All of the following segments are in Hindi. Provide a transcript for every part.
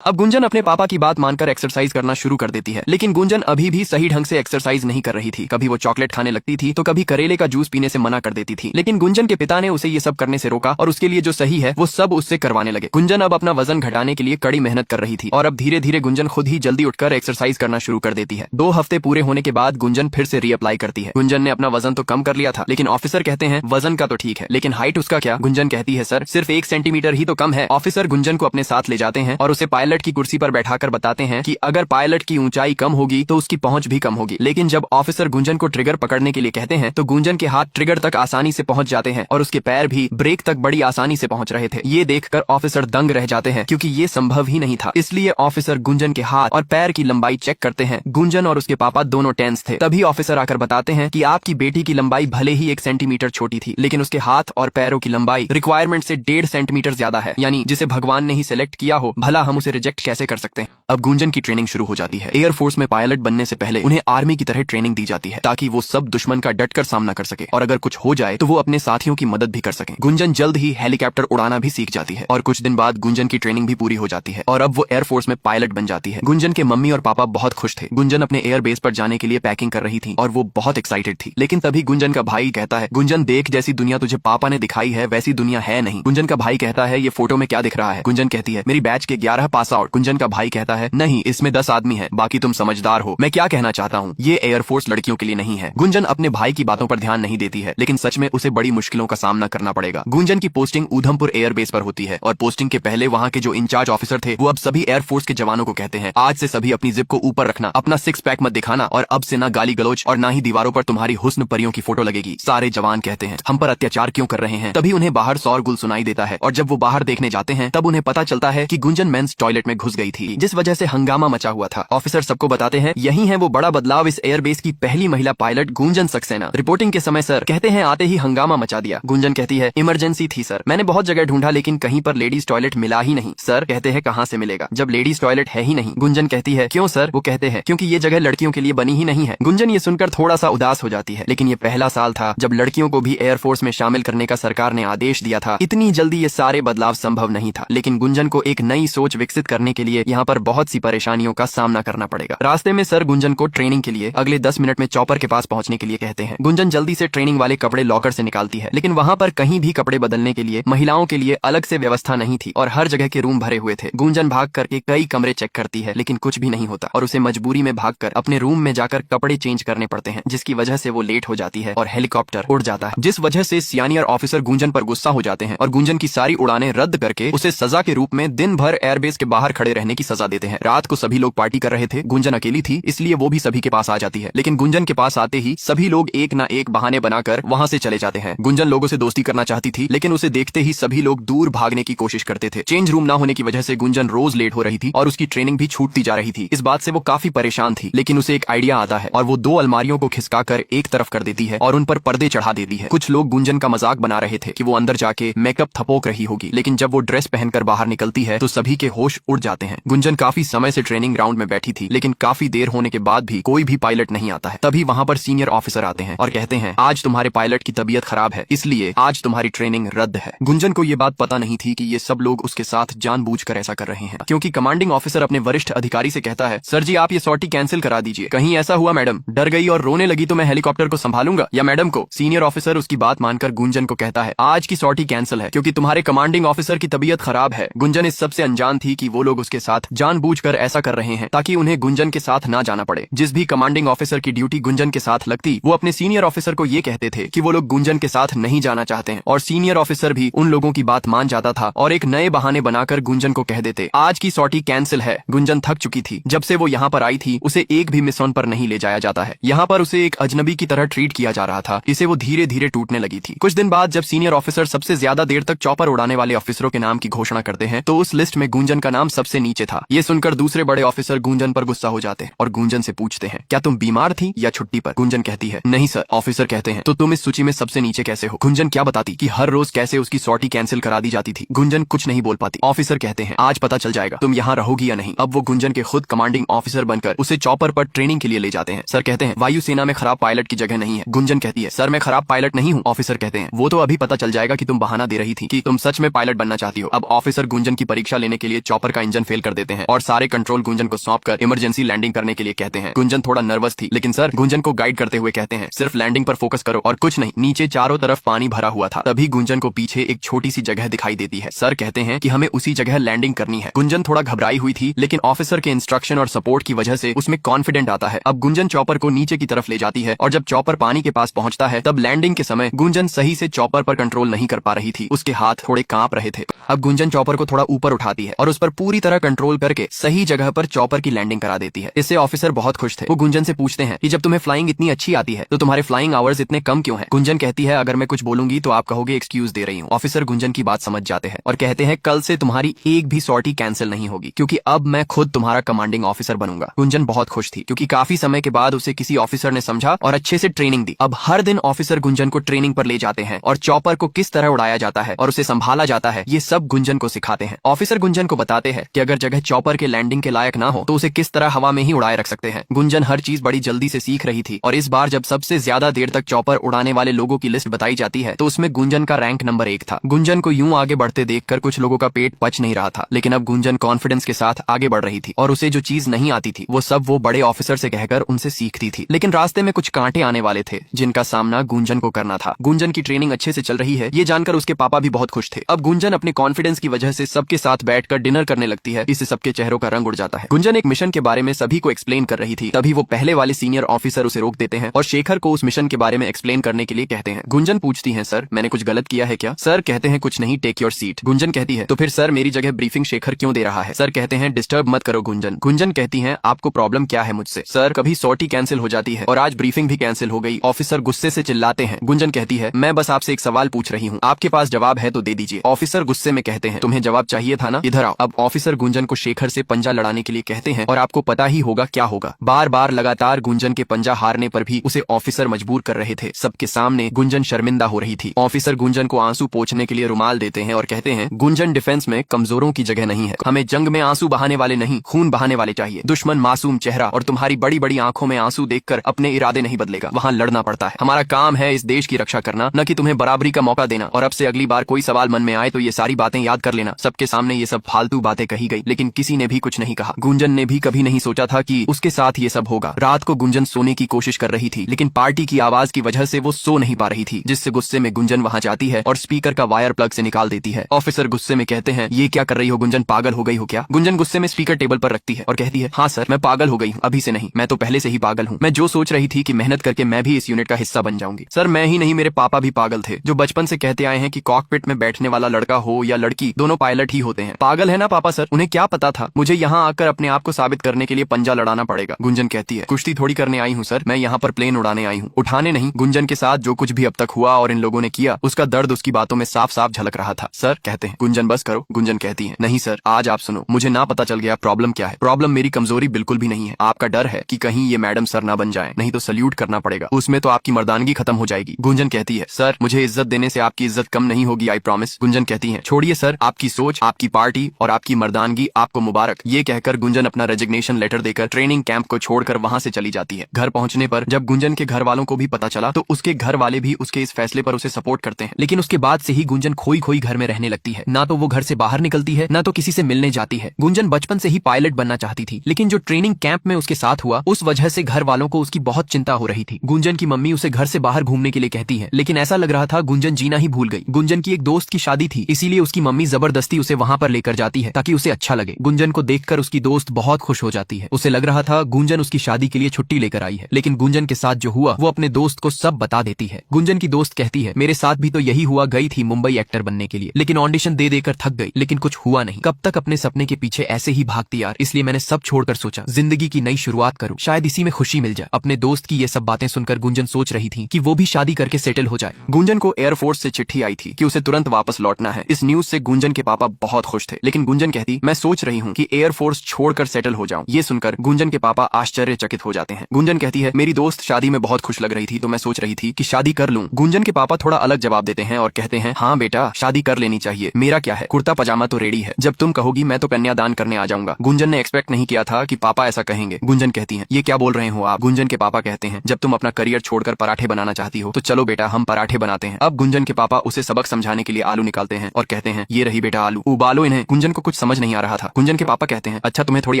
अब गुंजन अपने पापा की बात मानकर एक्सरसाइज करना शुरू कर देती है, लेकिन गुंजन अभी भी सही ढंग से एक्सरसाइज नहीं कर रही थी। कभी वो चॉकलेट खाने लगती थी तो कभी करेले का जूस पीने से मना कर देती थी, लेकिन गुंजन के पिता ने उसे ये सब करने से रोका और उसके लिए जो सही है वो सब उससे करवाने लगे। गुंजन अब अपना वजन घटाने के लिए कड़ी मेहनत कर रही थी और अब धीरे धीरे गुंजन खुद ही जल्दी उठकर एक्सरसाइज करना शुरू कर देती है। 2 हफ्ते पूरे होने के बाद गुंजन फिर से रीअप्लाई करती है। गुंजन ने अपना वजन तो कम कर लिया था, लेकिन ऑफिसर कहते हैं वजन का तो ठीक है, लेकिन हाइट उसका क्या। गुंजन कहती है सर सिर्फ 1 सेंटीमीटर ही तो कम है। ऑफिसर गुंजन को अपने साथ ले जाते हैं और उसे पायलट की कुर्सी पर बैठाकर बताते हैं कि अगर पायलट की ऊंचाई कम होगी तो उसकी पहुंच भी कम होगी। लेकिन जब ऑफिसर गुंजन को ट्रिगर पकड़ने के लिए कहते हैं तो गुंजन के हाथ ट्रिगर तक आसानी से पहुंच जाते हैं और उसके पैर भी ब्रेक तक बड़ी आसानी से पहुंच रहे थे। ये देखकर ऑफिसर दंग रह जाते हैं क्योंकि ये संभव ही नहीं था। इसलिए ऑफिसर गुंजन के हाथ और पैर की लंबाई चेक करते हैं। गुंजन और उसके पापा दोनों टेंस थे। तभी ऑफिसर आकर बताते हैं कि आपकी बेटी की लंबाई भले ही 1 सेंटीमीटर छोटी थी, लेकिन उसके हाथ और पैरों की लंबाई रिक्वायरमेंट से 1.5 सेंटीमीटर ज्यादा है, यानी जिसे भगवान ने ही सिलेक्ट किया हो, भला हम उसे रिजेक्ट कैसे कर सकते हैं। अब गुंजन की ट्रेनिंग शुरू हो जाती है। एयरफोर्स में पायलट बनने से पहले उन्हें आर्मी की तरह ट्रेनिंग दी जाती है ताकि वो सब दुश्मन का डटकर सामना कर सके और अगर कुछ हो जाए तो वो अपने साथियों की मदद भी कर सके। गुंजन जल्द ही हेलीकॉप्टर उड़ाना भी सीख जाती है और कुछ दिन बाद गुंजन की ट्रेनिंग भी पूरी हो जाती है और अब वो एयरफोर्स में पायलट बन जाती है। गुंजन के मम्मी और पापा बहुत खुश थे। गुंजन अपने एयरबेस पर जाने के लिए पैकिंग कर रही थी और वो बहुत एक्साइटेड थी, लेकिन तभी गुंजन का भाई कहता है गुंजन देख, जैसी दुनिया तुझे पापा ने दिखाई है वैसी दुनिया है नहीं। गुंजन का भाई कहता है ये फोटो में क्या दिख रहा है। गुंजन कहती है मेरी बैच के 11 पास आउट। गुंजन का भाई कहता है नहीं, इसमें 10 आदमी है, बाकी तुम समझदार हो। मैं क्या कहना चाहता हूँ, ये एयरफोर्स लड़कियों के लिए नहीं है। गुंजन अपने भाई की बातों पर ध्यान नहीं देती है, लेकिन सच में उसे बड़ी मुश्किलों का सामना करना पड़ेगा। गुंजन की पोस्टिंग उधमपुर एयरबेस पर होती है और पोस्टिंग के पहले वहाँ के जो इंचार्ज ऑफिसर थे वो अब सभी एयरफोर्स के जवानों को कहते हैं आज से सभी अपनी जिप को ऊपर रखना, अपना 6 पैक मत दिखाना और अब से ना गाली गलोच और ना ही दीवारों पर तुम्हारी हुस्न परियों की फोटो लगेगी। सारे जवान कहते हैं हम पर अत्याचार क्यों कर रहे हैं। तभी उन्हें बाहर शोरगुल सुनाई देता है और जब वो बाहर देखने जाते हैं तब उन्हें पता चलता है कि गुंजन मेंस टॉयलेट में घुस गई थी, जिस वजह से हंगामा मचा हुआ था। ऑफिसर सबको बताते हैं यही है वो बड़ा बदलाव, इस एयरबेस की पहली महिला पायलट गुंजन सक्सेना। रिपोर्टिंग के समय सर कहते हैं आते ही हंगामा मचा दिया। गुंजन कहती है इमरजेंसी थी सर, मैंने बहुत जगह ढूंढा लेकिन कहीं पर लेडीज टॉयलेट मिला ही नहीं। सर कहते हैं कहाँ से मिलेगा जब लेडीज टॉयलेट है ही नहीं। गुंजन कहती है क्यों सर। वो कहते हैं क्योंकि ये जगह लड़कियों के लिए बनी ही नहीं है। गुंजन ये सुनकर थोड़ा सा उदास हो जाती है, लेकिन ये पहला साल था जब लड़कियों को भी एयरफोर्स में शामिल करने का सरकार ने आदेश दिया था। इतनी जल्दी ये सारे बदलाव संभव नहीं था, लेकिन गुंजन को एक नई सोच विकसित करने के लिए यहाँ पर बहुत सी परेशानियों का सामना करना पड़ेगा। रास्ते में सर गुंजन को ट्रेनिंग के लिए अगले 10 मिनट में चॉपर के पास पहुंचने के लिए कहते हैं। गुंजन जल्दी से ट्रेनिंग वाले कपड़े लॉकर से निकालती है, लेकिन वहाँ पर कहीं भी कपड़े बदलने के लिए महिलाओं के लिए अलग से व्यवस्था नहीं थी और हर जगह के रूम भरे हुए थे। गुंजन भाग करके कई कमरे चेक करती है, लेकिन कुछ भी नहीं होता और उसे मजबूरी में भागकर अपने रूम में जाकर कपड़े चेंज करने पड़ते हैं, जिसकी वजह से वो लेट हो जाती है और हेलीकॉप्टर उड़ जाता है, जिस वजह से सीनियर ऑफिसर गुंजन पर गुस्सा हो जाते हैं और गुंजन की सारी उड़ानें रद्द करके उसे सजा के रूप में दिन भर एयरबेस के बाहर खड़े रहने की सजा देते हैं। रात को सभी लोग पार्टी कर रहे थे, गुंजन अकेली थी, इसलिए वो भी सभी के पास आ जाती है, लेकिन गुंजन के पास आते ही सभी लोग एक ना एक बहाने बनाकर वहाँ से चले जाते हैं। गुंजन लोगों से दोस्ती करना चाहती थी, लेकिन उसे देखते ही सभी लोग दूर भागने की कोशिश करते थे। चेंज रूम ना होने की वजह से गुंजन रोज लेट हो रही थी और उसकी ट्रेनिंग भी छूटती जा रही थी। इस बात से वो काफी परेशान थी, लेकिन उसे एक आइडिया आता है और वो 2 अलमारियों को खिसकाकर एक तरफ कर देती है और उन पर पर्दे चढ़ा देती है। कुछ लोग गुंजन का मजाक बना रहे थे कि वो अंदर जाके मेकअप थपोक रही होगी, लेकिन जब वो ड्रेस पहनकर बाहर निकलती है तो सभी के होश उड़ जाते हैं। गुंजन काफी समय से ट्रेनिंग ग्राउंड में बैठी थी, लेकिन काफी देर होने के बाद भी कोई भी पायलट नहीं आता है। तभी वहाँ पर सीनियर ऑफिसर आते हैं और कहते हैं आज तुम्हारे पायलट की तबीयत खराब है, इसलिए आज तुम्हारी ट्रेनिंग रद्द है। गुंजन को ये बात पता नहीं थी कि ये सब लोग उसके साथ जानबूझकर ऐसा कर रहे हैं, क्योंकि कमांडिंग ऑफिसर अपने वरिष्ठ अधिकारी से कहता है सर जी आप ये सॉर्टी कैंसिल करा दीजिए। कहीं ऐसा हुआ मैडम डर गई और रोने लगी तो मैं हेलीकॉप्टर को संभालूंगा या मैडम को। सीनियर ऑफिसर उसकी बात मानकर गुंजन को कहता है आज की सॉर्टी कैंसिल है क्योंकि तुम्हारे कमांडिंग ऑफिसर की तबीयत खराब है। गुंजन इस सबसे अनजान थी कि वो लोग उसके साथ जानबूझकर ऐसा कर रहे हैं ताकि उन्हें गुंजन के साथ ना जाना पड़े। जिस भी कमांडिंग ऑफिसर की ड्यूटी गुंजन के साथ लगती वो अपने सीनियर ऑफिसर को ये कहते थे कि वो लोग गुंजन के साथ नहीं जाना चाहते हैं और सीनियर ऑफिसर भी उन लोगों की बात मान जाता था और एक नए बहाने बनाकर गुंजन को कह देते आज की सॉर्टी कैंसिल है। गुंजन थक चुकी थी, जब से वो यहाँ पर आई थी उसे एक भी मिशन पर नहीं ले जाया जाता है। यहाँ पर उसे एक अजनबी की तरह ट्रीट किया जा रहा था, इसे वो धीरे धीरे टूटने लगी थी। कुछ दिन बाद जब सीनियर ऑफिसर सबसे ज्यादा देर तक चॉपर उड़ाने वाले ऑफिसरों के नाम की घोषणा करते हैं तो उस लिस्ट में गुंजन का नाम सबसे नीचे था। ये सुनकर दूसरे बड़े ऑफिसर गुंजन पर गुस्सा हो जाते हैं और गुंजन से पूछते हैं, क्या तुम बीमार थी या छुट्टी पर? गुंजन कहती है, नहीं सर। ऑफिसर कहते हैं, तो तुम इस सूची में सबसे नीचे कैसे हो? गुंजन क्या बताती कि हर रोज कैसे उसकी सॉर्टी कैंसिल करा दी जाती थी। गुंजन कुछ नहीं बोल पाती। ऑफिसर कहते हैं, आज पता चल जाएगा तुम यहाँ रहोगी या नहीं। अब वो गुंजन के खुद कमांडिंग ऑफिसर बनकर उसे चॉपर पर ट्रेनिंग के लिए ले जाते हैं। सर कहते हैं, वायुसेना में खराब पायलट की जगह नहीं है। गुंजन कहती है, सर मैं खराब पायलट नहीं हूँ। ऑफिसर कहते हैं, वो तो अभी पता चल जाएगा कि तुम बहाना दे रही थी कि तुम सच में पायलट बनना चाहती हो। अब ऑफिसर गुंजन की परीक्षा लेने के लिए चॉपर का इंजन फेल कर देते हैं और सारे कंट्रोल गुंजन को सौंप कर इमरजेंसी लैंडिंग करने के लिए कहते हैं। गुंजन थोड़ा नर्वस थी, लेकिन सर गुंजन को गाइड करते हुए कहते हैं, सिर्फ लैंडिंग पर फोकस करो और कुछ नहीं। नीचे चारों तरफ पानी भरा हुआ था। तभी गुंजन को पीछे एक छोटी सी जगह दिखाई देती है। सर कहते हैं कि हमें उसी जगह लैंडिंग करनी है। गुंजन थोड़ा घबराई हुई थी, लेकिन ऑफिसर के इंस्ट्रक्शन और सपोर्ट की वजह से उसमें कॉन्फिडेंट आता है। अब गुंजन चॉपर को नीचे की तरफ ले जाती है और जब चॉपर पानी के पास पहुंचता है तब लैंडिंग के समय गुंजन सही से चॉपर पर कंट्रोल नहीं कर पा रही थी। उसके हाथ थोड़े कांप रहे थे। अब गुंजन चॉपर को थोड़ा ऊपर उठाती है और उस पर पूरी तरह कंट्रोल करके सही जगह पर चॉपर की लैंडिंग करा देती है। इससे ऑफिसर बहुत खुश थे। वो गुंजन से पूछते हैं कि जब तुम्हें फ्लाइंग इतनी अच्छी आती है तो तुम्हारे फ्लाइंग आवर्स इतने कम क्यों हैं? गुंजन कहती है, अगर मैं कुछ बोलूंगी तो आप कहोगे एक्सक्यूज दे रही हूँ। ऑफिसर गुंजन की बात समझ जाते हैं और कहते हैं, कल से तुम्हारी एक भी सॉर्टी कैंसिल नहीं होगी क्योंकि अब मैं खुद तुम्हारा कमांडिंग ऑफिसर बनूंगा। गुंजन बहुत खुश थी क्योंकि काफी समय के बाद उसे किसी ऑफिसर ने समझा और अच्छे से ट्रेनिंग दी। अब हर दिन ऑफिसर गुंजन को ट्रेनिंग पर ले जाते हैं और चॉपर को किस तरह उड़ाया जाता है और उसे संभाला जाता है, ये सब गुंजन को सिखाते हैं। ऑफिसर गुंजन को बताते हैं कि अगर जगह चॉपर के लैंडिंग के लायक ना हो तो उसे किस तरह हवा में ही उड़ाए रख सकते हैं। गुंजन हर चीज बड़ी जल्दी से सीख रही थी और इस बार जब सबसे ज्यादा देर तक चॉपर उड़ाने वाले लोगों की लिस्ट बताई जाती है तो उसमें गुंजन का रैंक नंबर 1 था। गुंजन को यूं आगे बढ़ते देखकर कुछ लोगों का पेट पच नहीं रहा था, लेकिन अब गुंजन कॉन्फिडेंस के साथ आगे बढ़ रही थी और उसे जो चीज नहीं आती थी वो सब वो बड़े ऑफिसर से कहकर उनसे सीखती थी। लेकिन रास्ते में कुछ कांटे आने वाले थे जिनका सामना गुंजन को करना था। गुंजन की ट्रेनिंग अच्छे से चल रही है ये जानकर उसके पापा भी बहुत खुश थे। अब गुंजन अपने कॉन्फिडेंस की वजह से सबके साथ बैठकर डिनर करने लगती है। इससे सबके चेहरों का रंग उड़ जाता है। गुंजन एक मिशन के बारे में सभी को एक्सप्लेन कर रही थी, तभी वो पहले वाले सीनियर ऑफिसर उसे रोक देते हैं और शेखर को उस मिशन के बारे में एक्सप्लेन करने के लिए कहते हैं। गुंजन पूछती है, सर मैंने कुछ गलत किया है क्या? सर कहते हैं, कुछ नहीं, टेक योर सीट। गुंजन कहती है, तो फिर सर मेरी जगह ब्रीफिंग शेखर क्यों दे रहा है? सर कहते हैं, डिस्टर्ब मत करो गुंजन। गुंजन कहती है, आपको प्रॉब्लम क्या है मुझसे? सर कभी सॉर्टी कैंसिल हो जाती है और आज ब्रीफिंग भी कैंसिल हो गई। ऑफिसर गुस्से से चिल्लाते हैं। गुंजन कहती है, मैं बस आपसे एक सवाल पूछ रही हूँ, आपके पास जवाब है तो दे दीजिए। ऑफिसर गुस्से में कहते हैं, तुम्हें जवाब चाहिए था ना, इधर आओ। अब ऑफिसर गुंजन को शेखर से पंजा लड़ाने के लिए कहते हैं और आपको पता ही होगा क्या होगा। बार बार लगातार गुंजन के पंजा हारने पर भी उसे ऑफिसर मजबूर कर रहे थे। सबके सामने गुंजन शर्मिंदा हो रही थी। ऑफिसर गुंजन को आंसू पोंछने के लिए रुमाल देते हैं और कहते हैं, गुंजन डिफेंस में कमजोरों की जगह नहीं है। हमें जंग में आंसू बहाने वाले नहीं, खून बहाने वाले चाहिए। दुश्मन मासूम चेहरा और तुम्हारी बड़ी बड़ी आंखों में आंसू देखकर अपने इरादे नहीं बदलेगा। वहाँ लड़ना पड़ता है। हमारा काम है इस देश की रक्षा करना, न कि तुम्हें बराबरी का मौका देना। और अब से अगली बार कोई सवाल मन में आए तो ये सारी बातें याद कर लेना। सबके सामने ये सब फालतू बातें कही गई, लेकिन किसी ने भी कुछ नहीं कहा। गुंजन ने भी कभी नहीं सोचा था कि उसके साथ ये सब होगा। रात को गुंजन सोने की कोशिश कर रही थी, लेकिन पार्टी की आवाज की वजह से वो सो नहीं पा रही थी, जिससे गुस्से में गुंजन वहाँ जाती है और स्पीकर का वायर प्लग से निकाल देती है। ऑफिसर गुस्से में कहते हैं, ये क्या कर रही हो गुंजन, पागल हो गई हो क्या? गुंजन गुस्से में स्पीकर टेबल पर रखती है और कहती है, हाँ सर मैं पागल हो गई हूँ, अभी से नहीं, मैं तो पहले से ही पागल हूँ। मैं जो सोच रही थी कि मेहनत करके मैं भी इस यूनिट का हिस्सा बन जाऊंगी। सर मैं ही नहीं, मेरे पापा भी पागल थे, जो बचपन से कहते आए हैं कि कॉकपिट में बैठने वाला लड़का हो या लड़की, दोनों पायलट ही होते हैं। पागल है ना पापा सर, उन्हें क्या पता था मुझे यहाँ आकर अपने आप को साबित करने के लिए पंजा लड़ाना पड़ेगा। गुंजन कहती है, कुश्ती थोड़ी करने आई हूँ सर, मैं यहाँ पर प्लेन उड़ाने आई हूँ, उठाने नहीं। गुंजन के साथ जो कुछ भी अब तक हुआ और इन लोगों ने किया, उसका दर्द उसकी बातों में साफ साफ झलक रहा था। सर कहते हैं, गुंजन बस करो। गुंजन कहती है, नहीं सर आज आप सुनो, मुझे ना पता चल गया प्रॉब्लम क्या है। प्रॉब्लम मेरी कमजोरी बिल्कुल भी नहीं है, आपका डर है कि कहीं ये मैडम सर ना बन जाए, नहीं तो सल्यूट करना पड़ेगा, उसमें तो आपकी मर्दानगी खत्म हो जाएगी। गुंजन कहती है, सर मुझे इज्जत देने से आपकी इज्जत कम नहीं होगी, आई प्रॉमिस। गुंजन कहती है, छोड़िए सर, आपकी सोच, आपकी पार्टी और आपकी मर्दानगी आपको मुबारक। ये कहकर गुंजन अपना रेजिग्नेशन लेटर देकर ट्रेनिंग कैंप को छोड़कर वहाँ से चली जाती है। घर पहुंचने पर जब गुंजन के घर वालों को भी पता चला तो उसके घर वाले भी उसके इस फैसले पर उसे सपोर्ट करते हैं, लेकिन उसके बाद से ही गुंजन खोई खोई घर में रहने लगती है। ना तो वो घर से बाहर निकलती है, ना तो किसी से मिलने जाती है। गुंजन बचपन से ही पायलट बनना चाहती थी, लेकिन जो ट्रेनिंग कैंप में उसके साथ हुआ उस वजह से घर वालों को उसकी बहुत चिंता हो रही थी। गुंजन की मम्मी उसे घर से बाहर घूमने के लिए कहती है, लेकिन ऐसा लग रहा था गुंजन जीना ही भूल गई। गुंजन की एक दोस्त की शादी थी, इसीलिए उसकी मम्मी जबरदस्ती उसे वहाँ पर लेकर जाती है ताकि उसे अच्छा लगे। गुंजन को देखकर उसकी दोस्त बहुत खुश हो जाती है। उसे लग रहा था गुंजन उसकी शादी के लिए छुट्टी लेकर आई है, लेकिन गुंजन के साथ जो हुआ वो अपने दोस्त को सब बता देती है। गुंजन की दोस्त कहती है, मेरे साथ भी तो यही हुआ, गई थी मुंबई एक्टर बनने के लिए, लेकिन ऑडिशन दे देकर थक गई, लेकिन कुछ हुआ नहीं। कब तक अपने सपने के पीछे ऐसे ही भागती यार, इसलिए मैंने सब छोड़कर सोचा जिंदगी की नई शुरुआत करूं, शायद इसी में खुशी मिल जाए। अपने दोस्त की ये सब बातें सुनकर गुंजन सोच रही थी कि वो भी शादी करके सेटल हो जाए। गुंजन को एयरफोर्स से चिट्ठी आई थी कि उसे तुरंत वापस लौटना है। इस न्यूज से गुंजन के पापा बहुत खुश थे, लेकिन गुंजन कहती, मैं सोच रही हूँ कि एयरफोर्स छोड़कर सेटल हो जाऊं। ये सुनकर गुंजन के पापा आश्चर्यचकित हो जाते हैं। गुंजन कहती है, मेरी दोस्त शादी में बहुत खुश लग रही थी तो मैं सोच रही थी कि शादी कर लूं। गुंजन के पापा थोड़ा अलग जवाब देते हैं और कहते हैं, हाँ बेटा, शादी कर लेनी चाहिए, मेरा क्या है, कुर्ता पजामा तो रेडी है, जब तुम कहोगी मैं तो कन्यादान करने आ जाऊंगा। गुंजन ने एक्सपेक्ट नहीं किया था कि पापा ऐसा कहेंगे। गुंजन कहती है, ये क्या बोल रहे हो आप। गुंजन के पापा कहते हैं, जब तुम अपना करियर छोड़कर पराठे बनाना चाहती हो तो चलो बेटा हम पराठे बनाते हैं। अब गुंजन के पापा उसे सबक समझाने के लिए आलू निकालते हैं और कहते हैं, ये रही बेटा आलू, उबालो इन्हें। गुंजन को कुछ समझ नहीं आ रहा था। गुंजन के पापा कहते हैं, अच्छा तुम्हें थोड़ी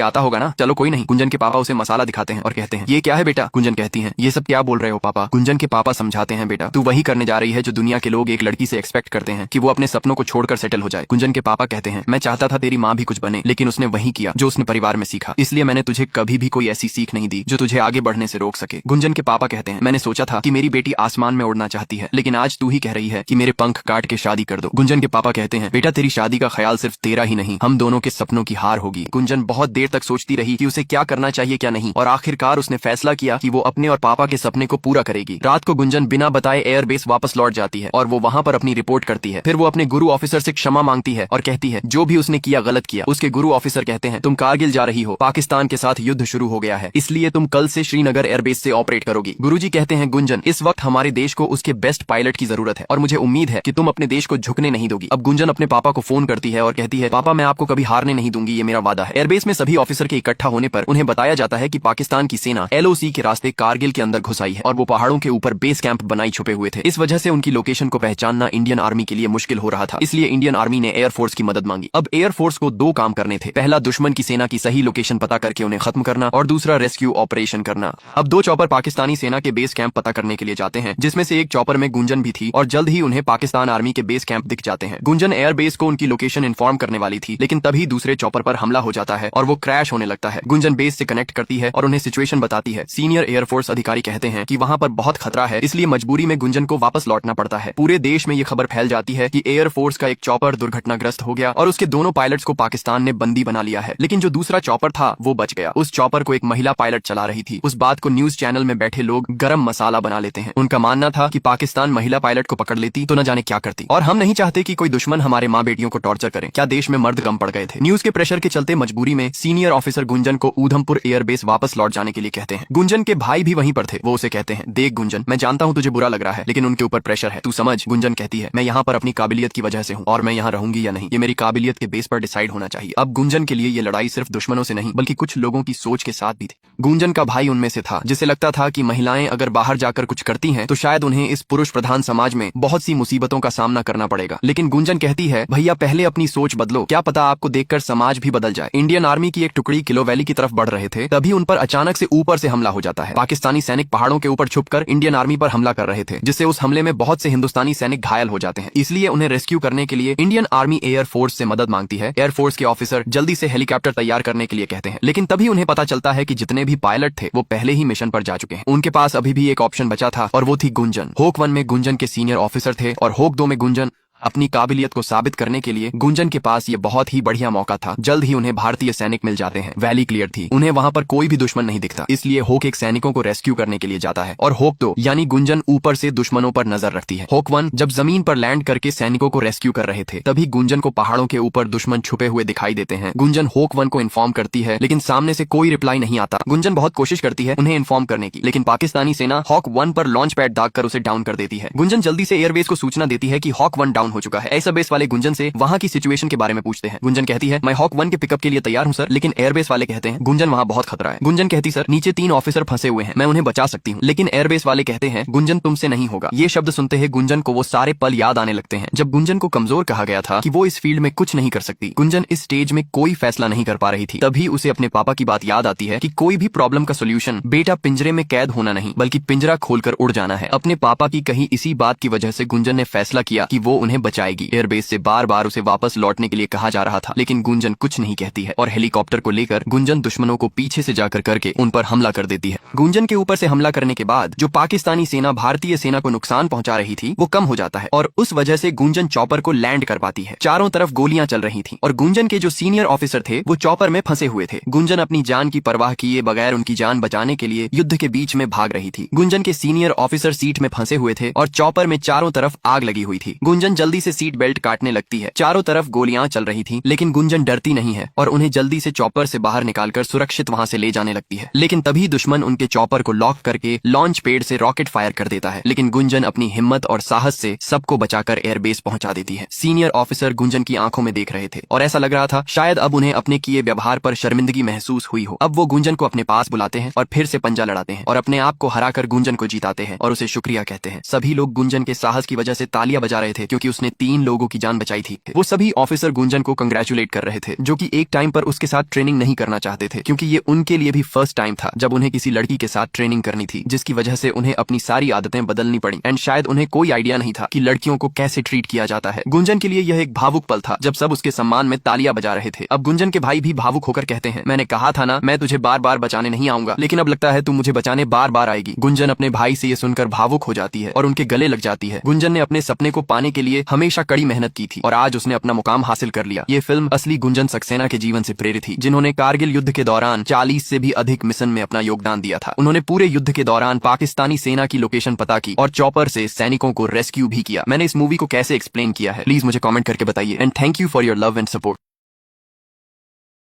आता होगा ना, चलो कोई नहीं। गुंजन के पापा उसे मसाला दिखाते हैं और कहते हैं, ये क्या है बेटा। गुंजन कहती है, ये सब क्या बोल रहे हो पापा। गुंजन के पापा समझाते हैं, बेटा तू वही करने जा रही है जो दुनिया के लोग एक लड़की से एक्सपेक्ट करते हैं कि वो अपने सपनों को छोड़कर सेटल हो जाए। गुंजन के पापा कहते हैं, मैं चाहता था तेरी माँ भी कुछ बने, लेकिन उसने वही किया जो उसने परिवार में सीखा, इसलिए मैंने तुझे कभी भी कोई ऐसी सीख नहीं दी जो तुझे आगे बढ़ने से रोक सके। गुंजन के पापा कहते हैं, मैंने सोचा था कि मेरी बेटी आसमान में उड़ना चाहती है, लेकिन आज तू ही कह रही है कि मेरे पंख काट के शादी कर दो। गुंजन के पापा कहते हैं, बेटा तेरी शादी का ख्याल सिर्फ तेरा ही नहीं, हम दोनों के सपनों की हार होगी। गुंजन बहुत देर तक सोचती रही कि उसे क्या करना चाहिए क्या नहीं, और आखिरकार उसने फैसला किया कि वो अपने और पापा के सपने को पूरा करेगी। रात को गुंजन बिना बताए एयरबेस वापस लौट जाती है और वो वहाँ पर अपनी रिपोर्ट करती है। फिर वो अपने गुरु ऑफिसर से क्षमा मांगती है और कहती है जो भी उसने किया गलत किया। उसके गुरु ऑफिसर कहते हैं, तुम कारगिल जा रही हो, पाकिस्तान के साथ युद्ध शुरू हो गया है, इसलिए तुम कल से श्रीनगर एयरबेस से ऑपरेट करोगी। गुरुजी कहते हैं, गुंजन इस वक्त हमारे देश को उसके बेस्ट पायलट की जरूरत है और मुझे उम्मीद है कि तुम अपने देश को झुकने नहीं दोगी। अब गुंजन अपने पापा को फोन करती है और कहती है, पापा मैं आपको कभी हारने नहीं दूंगी, ये मेरा वादा है। एयरबेस में सभी ऑफिसर के इकट्ठा होने पर उन्हें बताया जाता है कि पाकिस्तान की सेना LOC के रास्ते कारगिल के अंदर घुस आई है और वो पहाड़ों के ऊपर बेस कैंप बनाई छुपे हुए थे। इस वजह से उनकी लोकेशन को पहचानना इंडियन आर्मी के लिए मुश्किल हो रहा था, इसलिए इंडियन आर्मी ने एयरफोर्स की मदद मांगी। अब एयरफोर्स को दो काम करने थे, पहला दुश्मन की सेना की सही लोकेशन पता करके उन्हें खत्म करना और दूसरा रेस्क्यू ऑपरेशन करना। अब दो चॉपर पाकिस्तानी सेना के बेस कैंप पता करने के लिए जाते हैं, जिसमें से एक चॉपर में गुंजन भी थी और जल्द ही उन्हें पाकिस्तान आर्मी के बेस कैंप दिख जाते हैं। गुंजन एयरबेस को उनकी लोकेशन इन्फॉर्म करने वाली थी, लेकिन तभी दूसरे चॉपर पर हमला हो जाता है और वो क्रैश होने लगता है। गुंजन बेस से कनेक्ट करती है और उन्हें सिचुएशन बताती है। सीनियर एयरफोर्स अधिकारी कहते हैं कि वहाँ पर बहुत खतरा है, इसलिए मजबूरी में गुंजन को वापस लौटना पड़ता है। पूरे देश में ये खबर फैल जाती है कि एयरफोर्स का एक चॉपर दुर्घटनाग्रस्त हो गया और उसके दोनों पायलट्स को पाकिस्तान ने बंदी बना लिया है, लेकिन जो दूसरा चॉपर था वो बच गया। उस चॉपर को एक महिला पायलट चला रही थी। उस बात को न्यूज चैनल में बैठे लोग गरम मसाला बना लेते हैं। उनका मानना था कि पाकिस्तान महिला पायलट को पकड़ लेती तो न जाने क्या करती, और हम नहीं चाहते कि कोई दुश्मन हमारे माँ बेटियों को टॉर्चर करे। क्या देश में मर्द कम पड़ गए थे। न्यूज के प्रेशर के चलते मजबूरी में सीनियर ऑफिसर गुंजन को ऊधमपुर एयरबेस वापस लौट जाने के लिए कहते हैं। गुंजन के भाई भी वहीं पर थे। वो उसे कहते हैं, देख गुंजन, मैं जानता हूँ तुझे बुरा लग रहा है, लेकिन उनके ऊपर प्रेशर है, तू समझ। गुंजन कहती है, मैं यहाँ पर अपनी काबिलियत की वजह से हूँ और मैं यहाँ रहूंगी या नहीं ये मेरी काबिलियत के बेस पर डिसाइड होना चाहिए। अब गुंजन के लिए ये लड़ाई सिर्फ दुश्मनों से नहीं बल्कि कुछ लोगों की सोच के साथ भी थी। गुंजन का भाई उनमें से था जिसे लगता था कि महिलाएं अगर बाहर जाकर कुछ करती हैं तो शायद उन्हें इस पुरुष प्रधान समाज में बहुत सी मुसीबतों का सामना करना पड़ेगा। लेकिन गुंजन कहती है, भैया पहले अपनी सोच बदलो, क्या पता आपको देखकर समाज भी बदल जाए। इंडियन आर्मी की एक टुकड़ी किलो वैली की तरफ बढ़ रहे थे, तभी उन पर अचानक से ऊपर से हमला हो जाता है। पाकिस्तानी सैनिक पहाड़ों के ऊपर छुपकर इंडियन आर्मी पर हमला कर रहे थे, जिससे उस हमले में बहुत से हिंदुस्तानी सैनिक घायल हो जाते हैं। इसलिए उन्हें रेस्क्यू करने के लिए इंडियन आर्मी एयरफोर्स से मदद मांगती है। एयरफोर्स के ऑफिसर जल्दी से हेलीकॉप्टर तैयार करने के लिए कहते हैं, लेकिन तभी उन्हें पता चलता है कि जितने भी पायलट थे वो पहले ही मिशन पर जा चुके हैं। उनके पास अभी भी एक ऑप्शन बचा था और वो थी गुंजन। होक 1 में गुंजन के सीनियर ऑफिसर थे और होक 2 में गुंजन अपनी काबिलियत को साबित करने के लिए गुंजन के पास ये बहुत ही बढ़िया मौका था। जल्द ही उन्हें भारतीय सैनिक मिल जाते हैं। वैली क्लियर थी, उन्हें वहां पर कोई भी दुश्मन नहीं दिखता, इसलिए होक एक सैनिकों को रेस्क्यू करने के लिए जाता है और होक 2 यानी गुंजन ऊपर से दुश्मनों पर नजर रखती है। होक 1 जब जमीन पर लैंड करके सैनिकों को रेस्क्यू कर रहे थे, तभी गुंजन को पहाड़ों के ऊपर दुश्मन छुपे हुए दिखाई देते हैं। गुंजन होक 1 को इन्फॉर्म करती है, लेकिन सामने से कोई रिप्लाई नहीं आता। गुंजन बहुत कोशिश करती है उन्हें इन्फॉर्म करने की, लेकिन पाकिस्तानी सेना हॉक 1 पर लॉन्च पैड दागकर उसे डाउन कर देती है। गुंजन जल्दी से एयरबेस को सूचना देती है कि हॉक 1 डाउन हो चुका है। ऐसा वाले गुंजन से वहां की सिचुएशन के बारे में पूछते हैं। गुंजन कहती है, मैं हॉक 1 के पिकअप के लिए तैयार हूं सर, लेकिन एयरबेस वाले कहते हैं गुंजन वहां बहुत खतरा है। गुंजन कहती, सर नीचे 3 ऑफिसर फंसे हुए हैं, मैं उन्हें बचा सकती हूं, लेकिन एयरबेस वाले कहते हैं गुंजन तुमसे नहीं होगा। ये शब्द सुनते ही गुंजन को वो सारे पल याद आने लगते हैं जब गुंजन को कमजोर कहा गया था कि वो इस फील्ड में कुछ नहीं कर सकती। गुंजन इस स्टेज में कोई फैसला नहीं कर पा रही थी। तभी उसे अपने पापा की बात याद आती है कि कोई भी प्रॉब्लम का सोल्यूशन बेटा पिंजरे में कैद होना नहीं बल्कि पिंजरा खोलकर उड़ जाना है। अपने पापा की कही इसी बात की वजह से गुंजन ने फैसला किया कि वो उन्हें बचाएगी। एयरबेस से बार बार उसे वापस लौटने के लिए कहा जा रहा था, लेकिन गुंजन कुछ नहीं कहती है और हेलीकॉप्टर को लेकर गुंजन दुश्मनों को पीछे से जाकर करके उन पर हमला कर देती है। गुंजन के ऊपर से हमला करने के बाद जो पाकिस्तानी सेना भारतीय सेना को नुकसान पहुंचा रही थी वो कम हो जाता है और उस वजह से गुंजन चॉपर को लैंड कर पाती है। चारों तरफ गोलियां चल रही थी और गुंजन के जो सीनियर ऑफिसर थे वो चॉपर में फंसे हुए थे। गुंजन अपनी जान की परवाह किए बगैर उनकी जान बचाने के लिए युद्ध के बीच में भाग रही थी। गुंजन के सीनियर ऑफिसर सीट में फंसे हुए थे और चॉपर में चारों तरफ आग लगी हुई थी। गुंजन जल्द जल्दी से सीट बेल्ट काटने लगती है। चारों तरफ गोलियां चल रही थी, लेकिन गुंजन डरती नहीं है और उन्हें जल्दी से चॉपर से बाहर निकालकर सुरक्षित वहां से ले जाने लगती है। लेकिन तभी दुश्मन उनके चॉपर को लॉक करके लॉन्च पैड से रॉकेट फायर कर देता है। लेकिन गुंजन अपनी हिम्मत और साहस से सबको बचाकर एयरबेस पहुंचा देती है। सीनियर ऑफिसर गुंजन की आंखों में देख रहे थे और ऐसा लग रहा था शायद अब उन्हें अपने किए व्यवहार पर शर्मिंदगी महसूस हुई हो। अब वो गुंजन को अपने पास बुलाते हैं और फिर से पंजा लड़ाते हैं और अपने आप को हराकर गुंजन को जीताते हैं और उसे शुक्रिया कहते हैं। सभी लोग गुंजन के साहस की वजह से तालियां बजा रहे थे क्योंकि उसने 3 लोगों की जान बचाई थी। वो सभी ऑफिसर गुंजन को कंग्रेचुलेट कर रहे थे, जो कि एक टाइम पर उसके साथ ट्रेनिंग नहीं करना चाहते थे क्योंकि ये उनके लिए भी फर्स्ट टाइम था जब उन्हें किसी लड़की के साथ ट्रेनिंग करनी थी, जिसकी वजह से उन्हें अपनी सारी आदतें बदलनी पड़ी एंड शायद उन्हें कोई आइडिया नहीं था कि लड़कियों को कैसे ट्रीट किया जाता है। गुंजन के लिए यह एक भावुक पल था जब सब उसके सम्मान में तालियां बजा रहे थे। अब गुंजन के भाई भी भावुक होकर कहते हैं, मैंने कहा था ना मैं तुझे बार बार बचाने नहीं आऊंगा, लेकिन अब लगता है तू मुझे बचाने बार बार आएगी। गुंजन अपने भाई से ये सुनकर भावुक हो जाती है और उनके गले लग जाती है। गुंजन ने अपने सपने को पाने के लिए हमेशा कड़ी मेहनत की थी और आज उसने अपना मुकाम हासिल कर लिया। ये फिल्म असली गुंजन सक्सेना के जीवन से प्रेरित थी, जिन्होंने कारगिल युद्ध के दौरान 40 से भी अधिक मिशन में अपना योगदान दिया था। उन्होंने पूरे युद्ध के दौरान पाकिस्तानी सेना की लोकेशन पता की और चॉपर से सैनिकों को रेस्क्यू भी किया। मैंने इस मूवी को कैसे एक्सप्लेन किया है प्लीज मुझे कमेंट करके बताइए and thank you for your love and support.